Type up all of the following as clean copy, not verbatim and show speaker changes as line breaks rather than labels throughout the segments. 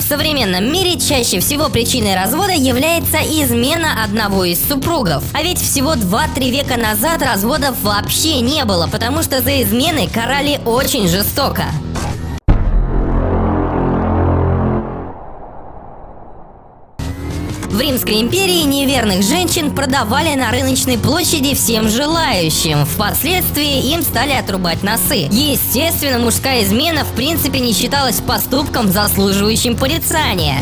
В современном мире чаще всего причиной развода является измена одного из супругов. А ведь всего 2-3 века назад разводов вообще не было, потому что за измены карали очень жестоко. В Римской империи неверных женщин продавали на рыночной площади всем желающим. Впоследствии им стали отрубать носы. Естественно, мужская измена в принципе не считалась поступком, заслуживающим порицания.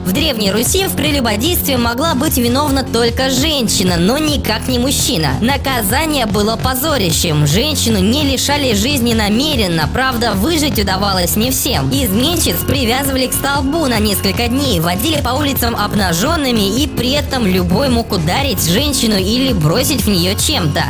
В Древней Руси в прелюбодействе могла быть виновна только женщина, но никак не мужчина. Наказание было позорищем. Женщину не лишали жизни намеренно, правда, выжить удавалось не всем. Изменщиц привязывали к столбу на несколько дней, водили по улицам обнаженными, и при этом любой мог ударить женщину или бросить в нее чем-то.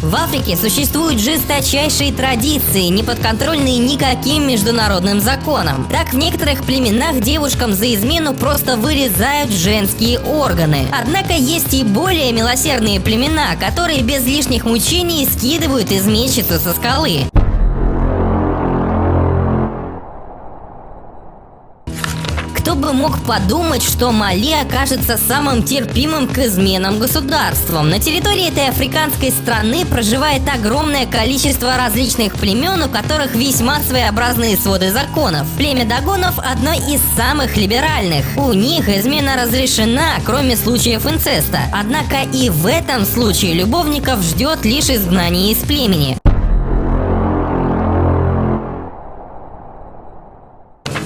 В Африке существуют жесточайшие традиции, не подконтрольные никаким международным законам. Так, в некоторых племенах девушкам за измену просто вырезают женские органы. Однако есть и более милосердные племена, которые без лишних мучений скидывают изменщицу со скалы. Кто бы мог подумать, что Мали окажется самым терпимым к изменам государством. На территории этой африканской страны проживает огромное количество различных племен, у которых весьма своеобразные своды законов. Племя Дагонов одно из самых либеральных. У них измена разрешена, кроме случаев инцеста. Однако и в этом случае любовников ждет лишь изгнание из племени.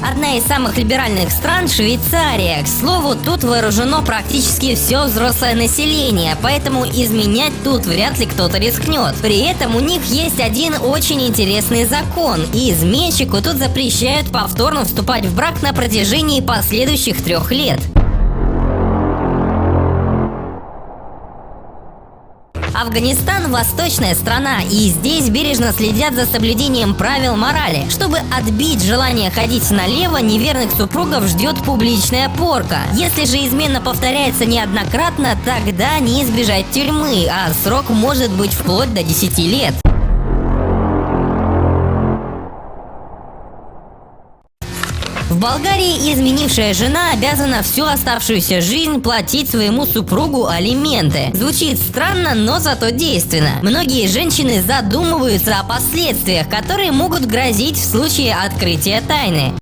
Одна из самых либеральных стран – Швейцария. К слову, тут вооружено практически все взрослое население, поэтому изменять тут вряд ли кто-то рискнет. При этом у них есть один очень интересный закон, и изменщику тут запрещают повторно вступать в брак на протяжении последующих 3 лет. Афганистан – восточная страна, и здесь бережно следят за соблюдением правил морали. Чтобы отбить желание ходить налево, неверных супругов ждет публичная порка. Если же измена повторяется неоднократно, тогда не избежать тюрьмы, а срок может быть вплоть до 10 лет. В Болгарии изменившая жена обязана всю оставшуюся жизнь платить своему супругу алименты. Звучит странно, но зато действенно. Многие женщины задумываются о последствиях, которые могут грозить в случае открытия тайны.